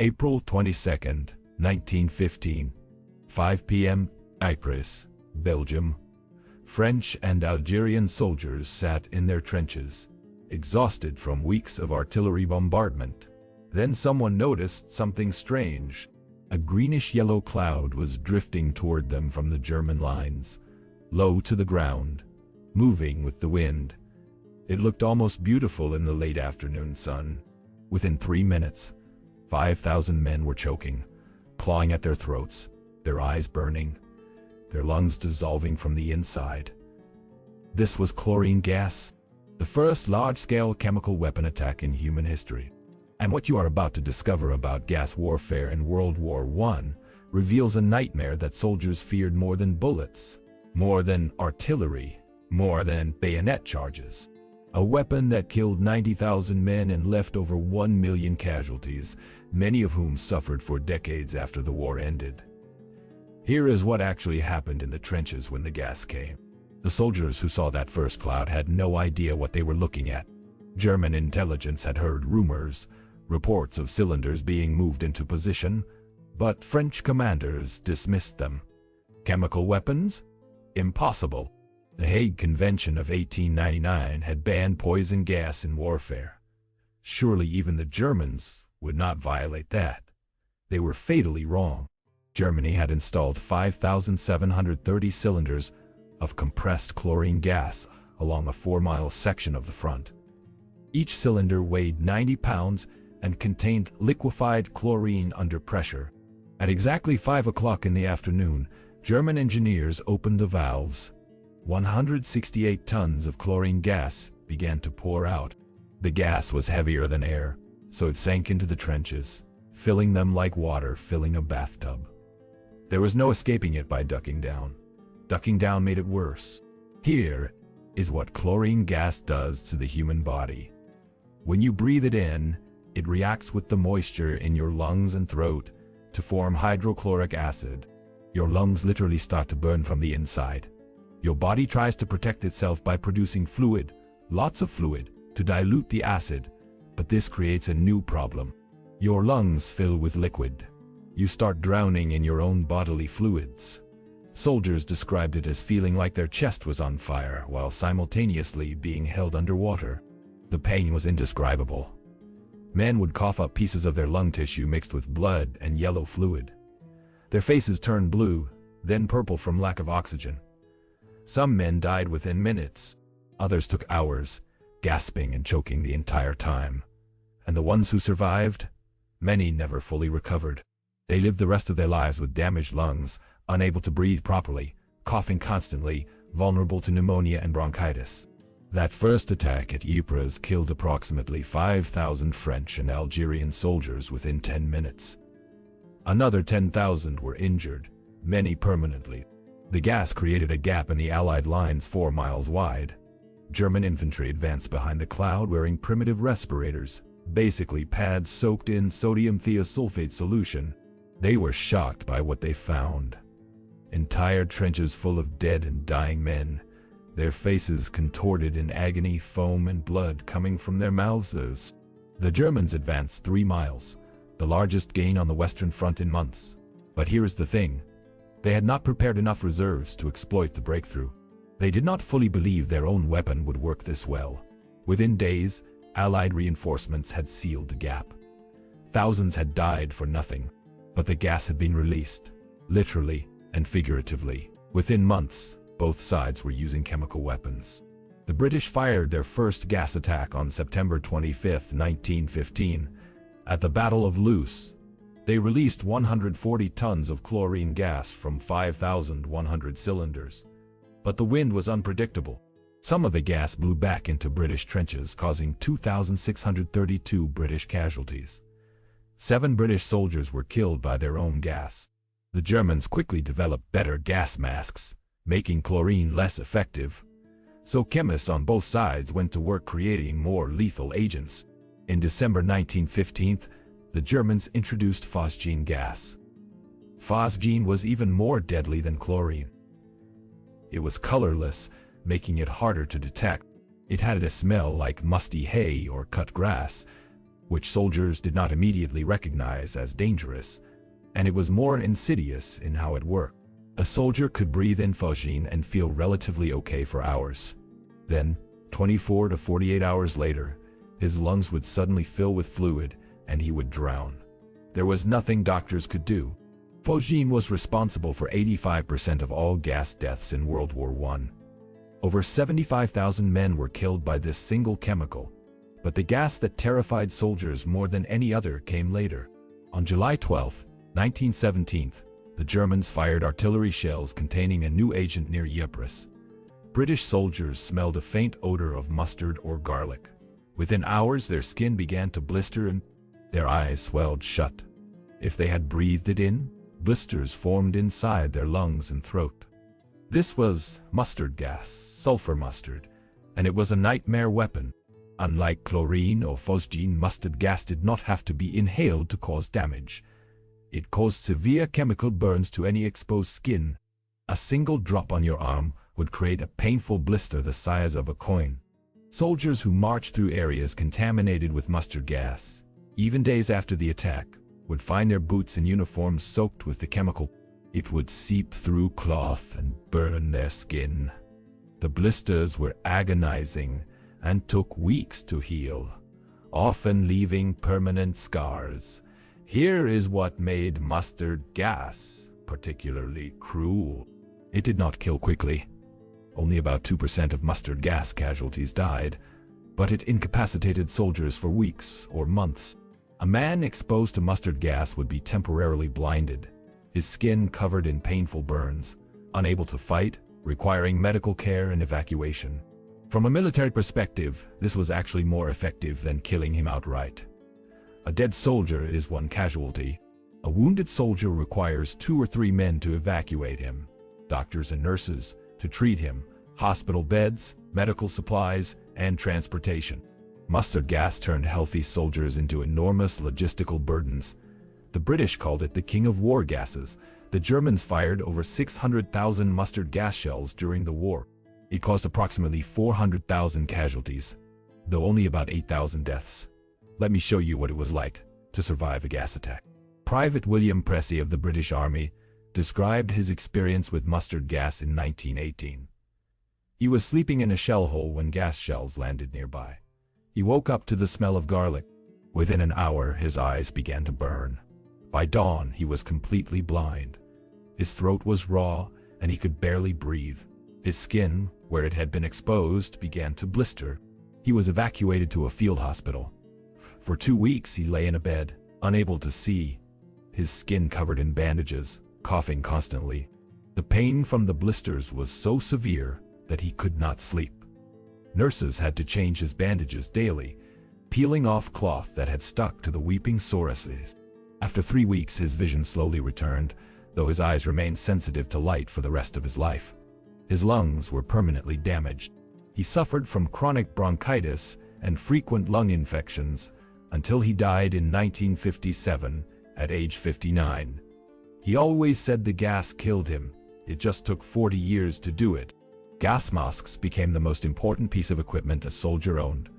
April 22nd, 1915, 5 p.m., Ypres, Belgium. French and Algerian soldiers sat in their trenches, exhausted from weeks of artillery bombardment. Then someone noticed something strange. A greenish-yellow cloud was drifting toward them from the German lines, low to the ground, moving with the wind. It looked almost beautiful in the late afternoon sun. Within 3 minutes, 5,000 men were choking, clawing at their throats, their eyes burning, their lungs dissolving from the inside. This was chlorine gas, the first large-scale chemical weapon attack in human history. And what you are about to discover about gas warfare in World War I reveals a nightmare that soldiers feared more than bullets, more than artillery, more than bayonet charges. A weapon that killed 90,000 men and left over 1 million casualties, many of whom suffered for decades after the war ended. Here is what actually happened in the trenches when the gas came. The soldiers who saw that first cloud had no idea what they were looking at. German intelligence had heard rumors, reports of cylinders being moved into position, but French commanders dismissed them. Chemical weapons? Impossible. The Hague Convention of 1899 had banned poison gas in warfare. Surely even the Germans would not violate that. They were fatally wrong. Germany had installed 5,730 cylinders of compressed chlorine gas along a 4-mile section of the front. Each cylinder weighed 90 pounds and contained liquefied chlorine under pressure. At exactly 5 o'clock in the afternoon, German engineers opened the valves. 168 tons of chlorine gas began to pour out. The gas was heavier than air, so it sank into the trenches, filling them like water filling a bathtub. There was no escaping it by ducking down. Ducking down made it worse. Here is what chlorine gas does to the human body. When you breathe it in, it reacts with the moisture in your lungs and throat to form hydrochloric acid. Your lungs literally start to burn from the inside. Your body tries to protect itself by producing fluid, lots of fluid, to dilute the acid, but this creates a new problem. Your lungs fill with liquid. You start drowning in your own bodily fluids. Soldiers described it as feeling like their chest was on fire while simultaneously being held underwater. The pain was indescribable. Men would cough up pieces of their lung tissue mixed with blood and yellow fluid. Their faces turned blue, then purple from lack of oxygen. Some men died within minutes. Others took hours, gasping and choking the entire time. And the ones who survived? Many never fully recovered. They lived the rest of their lives with damaged lungs, unable to breathe properly, coughing constantly, vulnerable to pneumonia and bronchitis. That first attack at Ypres killed approximately 5,000 French and Algerian soldiers within 10 minutes. Another 10,000 were injured, many permanently. The gas created a gap in the Allied lines 4 miles wide. German infantry advanced behind the cloud wearing primitive respirators, basically pads soaked in sodium thiosulfate solution. They were shocked by what they found. Entire trenches full of dead and dying men, their faces contorted in agony, foam and blood coming from their mouths. The Germans advanced 3 miles, the largest gain on the Western Front in months. But here is the thing. They had not prepared enough reserves to exploit the breakthrough. They did not fully believe their own weapon would work this well. Within days, Allied reinforcements had sealed the gap. Thousands had died for nothing. But the gas had been released, literally and figuratively. Within months, both sides were using chemical weapons. The British fired their first gas attack on September 25, 1915. At the Battle of Loos, they released 140 tons of chlorine gas from 5,100 cylinders. But the wind was unpredictable. Some of the gas blew back into British trenches, causing 2,632 British casualties. 7 British soldiers were killed by their own gas. The Germans quickly developed better gas masks, making chlorine less effective. So chemists on both sides went to work creating more lethal agents. In December 1915, the Germans introduced phosgene gas. Phosgene was even more deadly than chlorine. It was colorless, making it harder to detect. It had a smell like musty hay or cut grass, which soldiers did not immediately recognize as dangerous, and it was more insidious in how it worked. A soldier could breathe in phosgene and feel relatively okay for hours. Then, 24 to 48 hours later, his lungs would suddenly fill with fluid and he would drown. There was nothing doctors could do. Phosgene was responsible for 85% of all gas deaths in World War I. Over 75,000 men were killed by this single chemical, but the gas that terrified soldiers more than any other came later. On July 12, 1917, the Germans fired artillery shells containing a new agent near Ypres. British soldiers smelled a faint odor of mustard or garlic. Within hours, their skin began to blister and their eyes swelled shut. If they had breathed it in, blisters formed inside their lungs and throat. This was mustard gas, sulfur mustard, and it was a nightmare weapon. Unlike chlorine or phosgene, mustard gas did not have to be inhaled to cause damage. It caused severe chemical burns to any exposed skin. A single drop on your arm would create a painful blister the size of a coin. Soldiers who marched through areas contaminated with mustard gas, even days after the attack, would find their boots and uniforms soaked with the chemical. It would seep through cloth and burn their skin. The blisters were agonizing and took weeks to heal, often leaving permanent scars. Here is what made mustard gas particularly cruel. It did not kill quickly. Only about 2% of mustard gas casualties died, but it incapacitated soldiers for weeks or months. A man exposed to mustard gas would be temporarily blinded, his skin covered in painful burns, unable to fight, requiring medical care and evacuation. From a military perspective, this was actually more effective than killing him outright. A dead soldier is one casualty. A wounded soldier requires 2 or 3 men to evacuate him, doctors and nurses to treat him, hospital beds, medical supplies, and transportation. Mustard gas turned healthy soldiers into enormous logistical burdens. The British called it the king of war gases. The Germans fired over 600,000 mustard gas shells during the war. It caused approximately 400,000 casualties, though only about 8,000 deaths. Let me show you what it was like to survive a gas attack. Private William Pressey of the British Army described his experience with mustard gas in 1918. He was sleeping in a shell hole when gas shells landed nearby. He woke up to the smell of garlic. Within an hour, his eyes began to burn. By dawn, he was completely blind. His throat was raw, and he could barely breathe. His skin, where it had been exposed, began to blister. He was evacuated to a field hospital. For 2 weeks, he lay in a bed, unable to see, his skin covered in bandages, coughing constantly. The pain from the blisters was so severe that he could not sleep. Nurses had to change his bandages daily, peeling off cloth that had stuck to the weeping sorices. After 3 weeks, his vision slowly returned, though his eyes remained sensitive to light for the rest of his life. His lungs were permanently damaged. He suffered from chronic bronchitis and frequent lung infections until he died in 1957 at age 59. He always said the gas killed him. It just took 40 years to do it. Gas masks became the most important piece of equipment a soldier owned.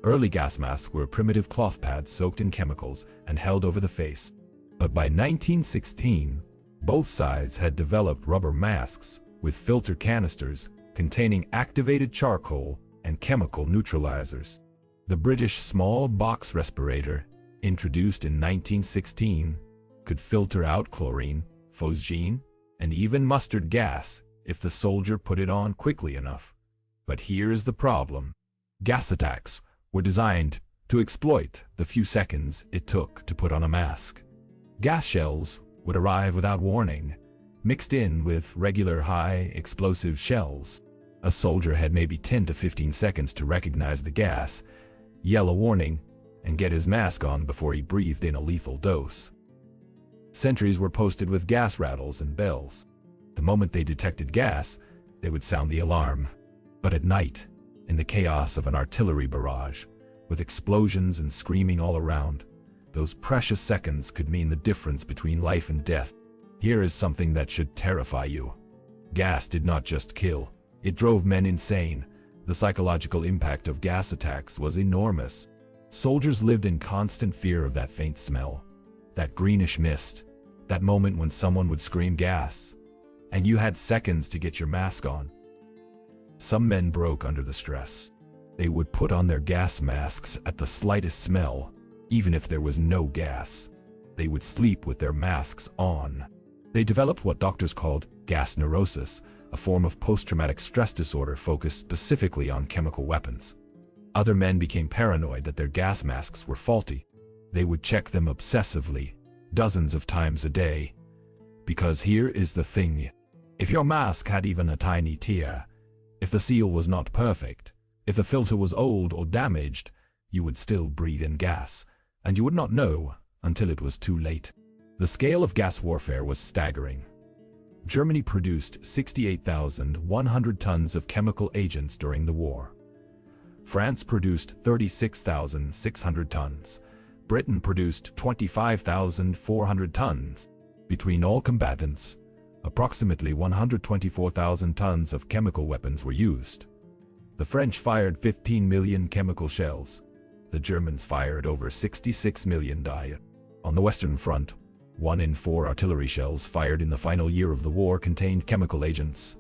Early gas masks were primitive cloth pads soaked in chemicals and held over the face. But by 1916, both sides had developed rubber masks with filter canisters containing activated charcoal and chemical neutralizers. The British small box respirator, introduced in 1916, could filter out chlorine, phosgene, and even mustard gas if the soldier put it on quickly enough. But here's the problem. Gas attacks were designed to exploit the few seconds it took to put on a mask. Gas shells would arrive without warning, mixed in with regular high explosive shells. A soldier had maybe 10 to 15 seconds to recognize the gas, yell a warning, and get his mask on before he breathed in a lethal dose. Sentries were posted with gas rattles and bells. The moment they detected gas, they would sound the alarm. But at night, in the chaos of an artillery barrage, with explosions and screaming all around, those precious seconds could mean the difference between life and death. Here is something that should terrify you. Gas did not just kill, it drove men insane. The psychological impact of gas attacks was enormous. Soldiers lived in constant fear of that faint smell, that greenish mist, that moment when someone would scream gas, and you had seconds to get your mask on. Some men broke under the stress. They would put on their gas masks at the slightest smell, even if there was no gas. They would sleep with their masks on. They developed what doctors called gas neurosis, a form of post-traumatic stress disorder focused specifically on chemical weapons. Other men became paranoid that their gas masks were faulty. They would check them obsessively, dozens of times a day. Because here is the thing. If your mask had even a tiny tear, if the seal was not perfect, if the filter was old or damaged, you would still breathe in gas, and you would not know until it was too late. The scale of gas warfare was staggering. Germany produced 68,100 tons of chemical agents during the war. France produced 36,600 tons. Britain produced 25,400 tons. Between all combatants, approximately 124,000 tons of chemical weapons were used. The French fired 15 million chemical shells. The Germans fired over 66 million. On the Western Front, 1 in 4 artillery shells fired in the final year of the war contained chemical agents.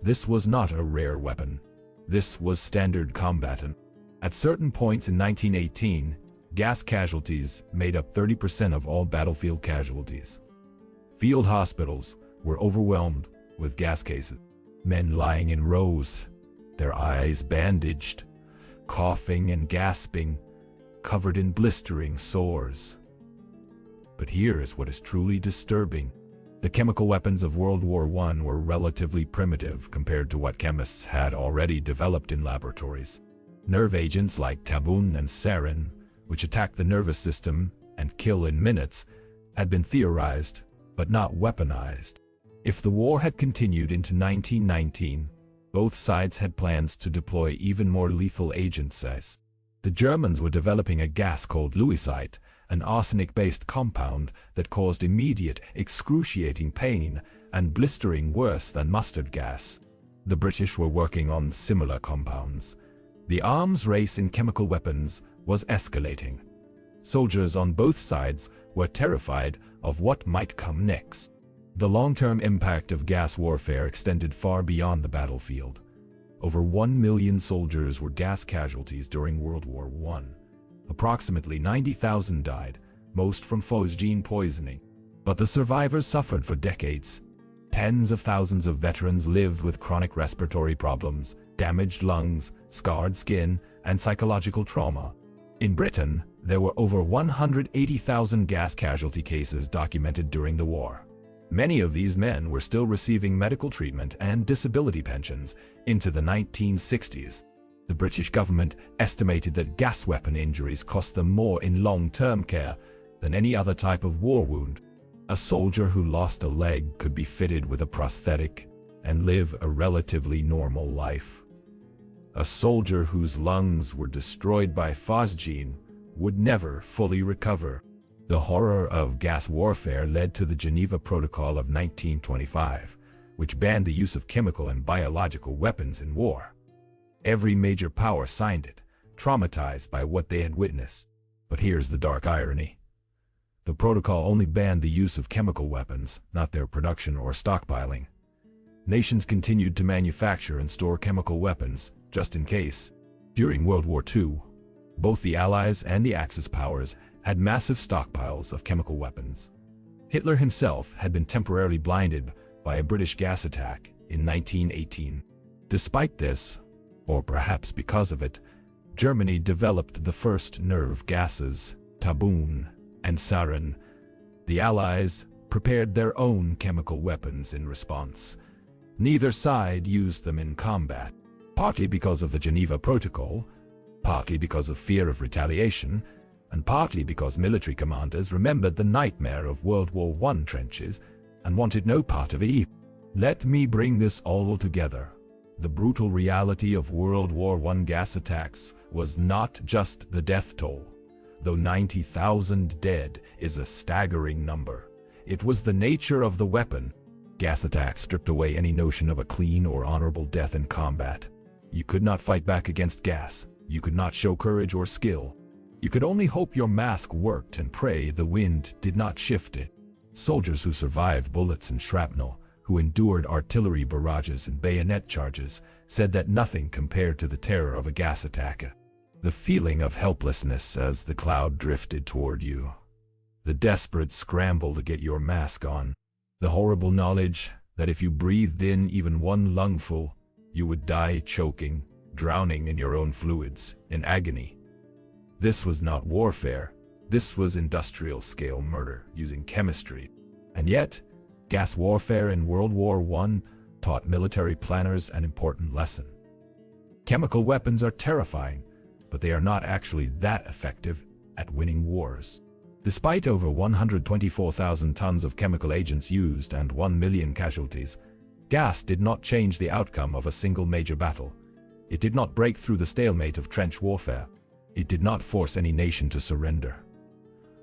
This was not a rare weapon. This was standard combat. At certain points in 1918, gas casualties made up 30% of all battlefield casualties. Field hospitals were overwhelmed with gas cases. Men lying in rows, their eyes bandaged, coughing and gasping, covered in blistering sores. But here is what is truly disturbing. The chemical weapons of World War I were relatively primitive compared to what chemists had already developed in laboratories. Nerve agents like tabun and sarin, which attack the nervous system and kill in minutes, had been theorized, but not weaponized. If the war had continued into 1919, both sides had plans to deploy even more lethal agents. The Germans were developing a gas called lewisite, an arsenic-based compound that caused immediate, excruciating pain and blistering worse than mustard gas. The British were working on similar compounds. The arms race in chemical weapons was escalating. Soldiers on both sides were terrified of what might come next. The long-term impact of gas warfare extended far beyond the battlefield. Over 1 million soldiers were gas casualties during World War I. Approximately 90,000 died, most from phosgene poisoning. But the survivors suffered for decades. Tens of thousands of veterans lived with chronic respiratory problems, damaged lungs, scarred skin, and psychological trauma. In Britain, there were over 180,000 gas casualty cases documented during the war. Many of these men were still receiving medical treatment and disability pensions into the 1960s. The British government estimated that gas weapon injuries cost them more in long-term care than any other type of war wound. A soldier who lost a leg could be fitted with a prosthetic and live a relatively normal life. A soldier whose lungs were destroyed by phosgene would never fully recover. The horror of gas warfare led to the Geneva Protocol of 1925, which banned the use of chemical and biological weapons in war. Every major power signed it, traumatized by what they had witnessed. But here's the dark irony. The protocol only banned the use of chemical weapons, not their production or stockpiling. Nations continued to manufacture and store chemical weapons, just in case. During World War II, both the Allies and the Axis powers had massive stockpiles of chemical weapons. Hitler himself had been temporarily blinded by a British gas attack in 1918. Despite this, or perhaps because of it, Germany developed the first nerve gases, tabun and sarin. The Allies prepared their own chemical weapons in response. Neither side used them in combat, partly because of the Geneva Protocol, partly because of fear of retaliation, and partly because military commanders remembered the nightmare of World War I trenches and wanted no part of it. Let me bring this all together. The brutal reality of World War I gas attacks was not just the death toll. Though 90,000 dead is a staggering number, it was the nature of the weapon. Gas attacks stripped away any notion of a clean or honorable death in combat. You could not fight back against gas. You could not show courage or skill. You could only hope your mask worked and pray the wind did not shift it. Soldiers who survived bullets and shrapnel, who endured artillery barrages and bayonet charges, said that nothing compared to the terror of a gas attack. The feeling of helplessness as the cloud drifted toward you. The desperate scramble to get your mask on. The horrible knowledge that if you breathed in even one lungful, you would die choking, drowning in your own fluids, in agony. This was not warfare. This was industrial-scale murder using chemistry. And yet, gas warfare in World War I taught military planners an important lesson. Chemical weapons are terrifying, but they are not actually that effective at winning wars. Despite over 124,000 tons of chemical agents used and 1 million casualties, gas did not change the outcome of a single major battle. It did not break through the stalemate of trench warfare. It did not force any nation to surrender.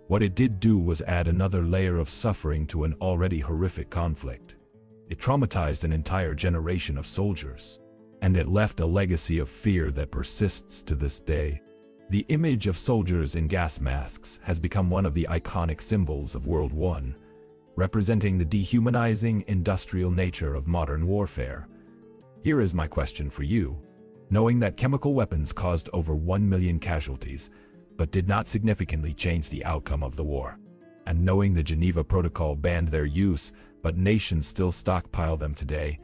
What it did do was add another layer of suffering to an already horrific conflict. It traumatized an entire generation of soldiers, and it left a legacy of fear that persists to this day. The image of soldiers in gas masks has become one of the iconic symbols of World War I, representing the dehumanizing industrial nature of modern warfare. Here is my question for you. Knowing that chemical weapons caused over 1 million casualties, but did not significantly change the outcome of the war, and knowing the Geneva Protocol banned their use, but nations still stockpile them today,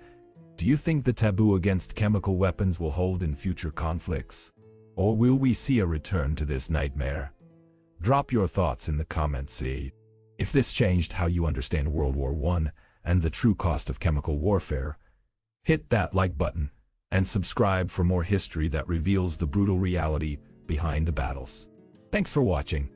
do you think the taboo against chemical weapons will hold in future conflicts? Or will we see a return to this nightmare? Drop your thoughts in the comments. See if this changed how you understand World War I and the true cost of chemical warfare. Hit that like button and subscribe for more history that reveals the brutal reality behind the battles. Thanks for watching.